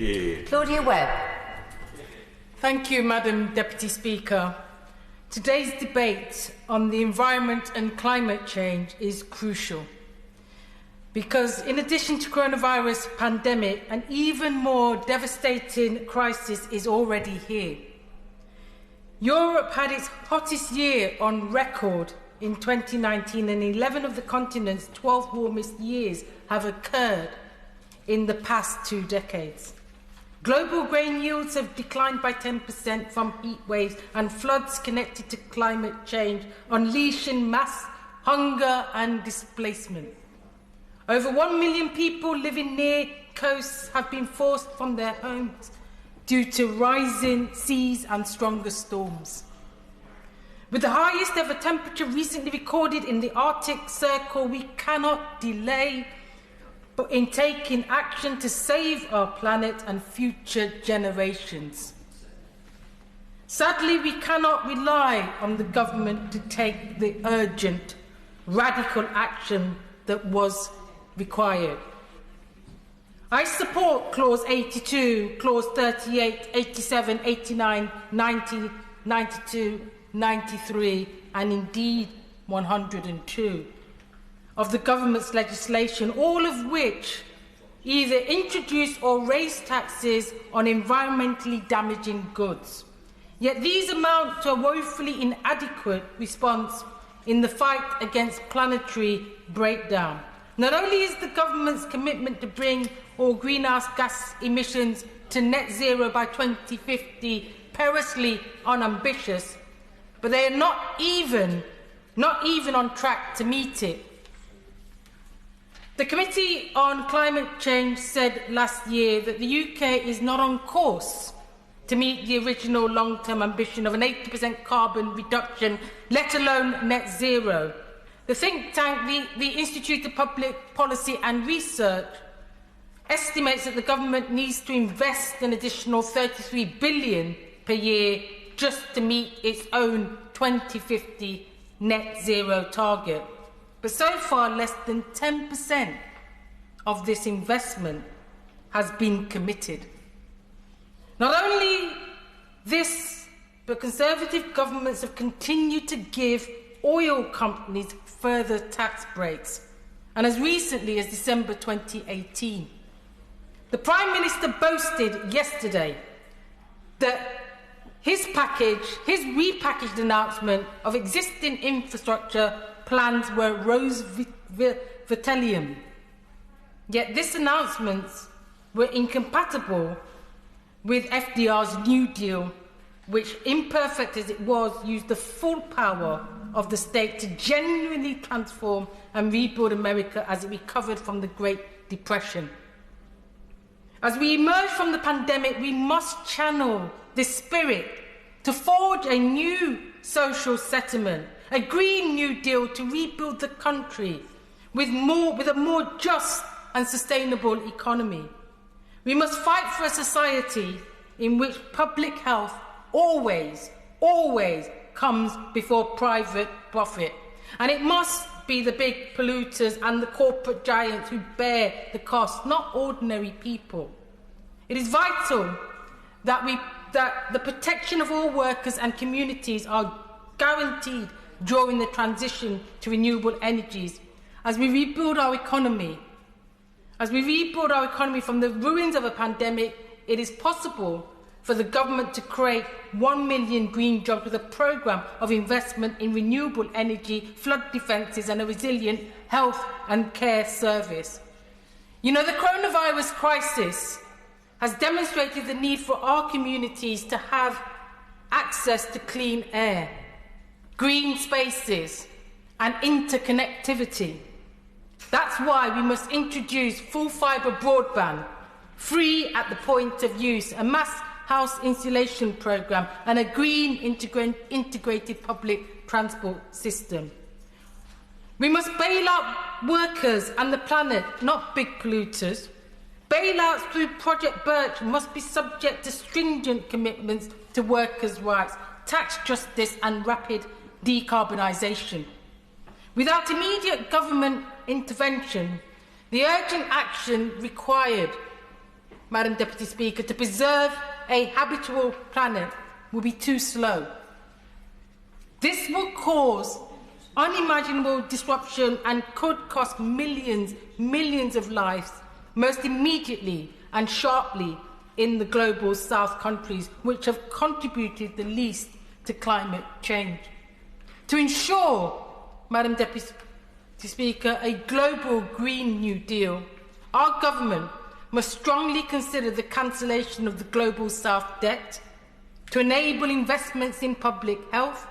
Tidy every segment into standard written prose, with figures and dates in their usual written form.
MP. Claudia Webbe. Thank you, Madam Deputy Speaker. Today's debate on the environment and climate change is crucial because in addition to coronavirus pandemic, an even more devastating crisis is already here. Europe had its hottest year on record in 2019, and 11 of the continent's 12 warmest years have occurred in the past 2 decades. Global grain yields have declined by 10% from heat waves and floods connected to climate change, unleashing mass hunger and displacement. Over 1 million people living near coasts have been forced from their homes due to rising seas and stronger storms. With the highest ever temperature recently recorded in the Arctic Circle, we cannot delay in taking action to save our planet and future generations. Sadly, we cannot rely on the government to take the urgent, radical action that was required. I support Clause 82, Clause 38, 87, 89, 90, 92, 93, and indeed 102 of the government's legislation, all of which either introduce or raise taxes on environmentally damaging goods. Yet these amount to a woefully inadequate response in the fight against planetary breakdown. Not only is the government's commitment to bring all greenhouse gas emissions to net zero by 2050 perilously unambitious, but they are not even on track to meet it. The Committee on Climate Change said last year that the UK is not on course to meet the original long-term ambition of an 80% carbon reduction, let alone net zero. The think tank, the Institute of Public Policy and Research, estimates that the government needs to invest an additional £33 billion per year just to meet its own 2050 net zero target. But so far, less than 10% of this investment has been committed. Not only this, but Conservative governments have continued to give oil companies further tax breaks, and as recently as December 2018. The Prime Minister boasted yesterday that his repackaged announcement of existing infrastructure plans were rose vitellium. Yet this announcement were incompatible with FDR's New Deal, which, imperfect as it was, used the full power of the state to genuinely transform and rebuild America as it recovered from the Great Depression. As we emerge from the pandemic, we must channel this spirit to forge a new social settlement, a Green New Deal to rebuild the country with a more just and sustainable economy. We must fight for a society in which public health always comes before private profit. And it must be the big polluters and the corporate giants who bear the cost, not ordinary people. It is vital that the protection of all workers and communities are guaranteed during the transition to renewable energies as we rebuild our economy. As we rebuild our economy from the ruins of a pandemic, it is possible for the government to create 1 million green jobs with a programme of investment in renewable energy, flood defences and a resilient health and care service. You know, the coronavirus crisis has demonstrated the need for our communities to have access to clean air, green spaces and interconnectivity. That's why we must introduce full fibre broadband, free at the point of use, a mass house insulation programme and a green integrated public transport system. We must bail out workers and the planet, not big polluters. Bailouts through Project Birch must be subject to stringent commitments to workers' rights, tax justice and rapid decarbonisation. Without immediate government intervention, the urgent action required Madam Deputy Speaker, to preserve a habitable planet will be too slow. This will cause unimaginable disruption and could cost millions of lives, most immediately and sharply in the global south countries, which have contributed the least to climate change. To ensure, Madam Deputy Speaker, a global Green New Deal, our government must strongly consider the cancellation of the global south debt to enable investments in public health.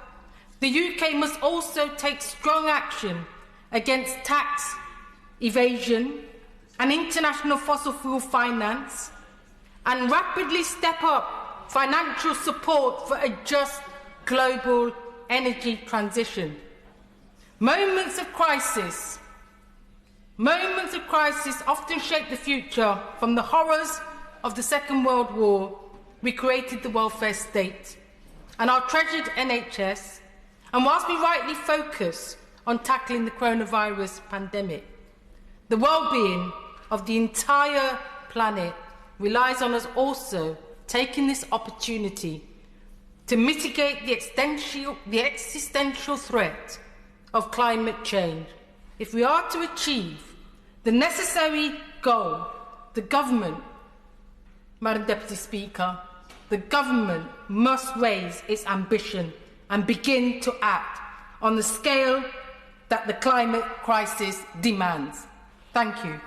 The UK must also take strong action against tax evasion and international fossil fuel finance, and rapidly step up financial support for a just global energy transition. Moments of crisis often shape the future. From the horrors of the Second World War, we created the welfare state and our treasured NHS, and whilst we rightly focus on tackling the coronavirus pandemic, the well-being of the entire planet relies on us also taking this opportunity to mitigate the existential threat of climate change. If we are to achieve the necessary goal, the government, Madam Deputy Speaker, the government must raise its ambition and begin to act on the scale that the climate crisis demands. Thank you.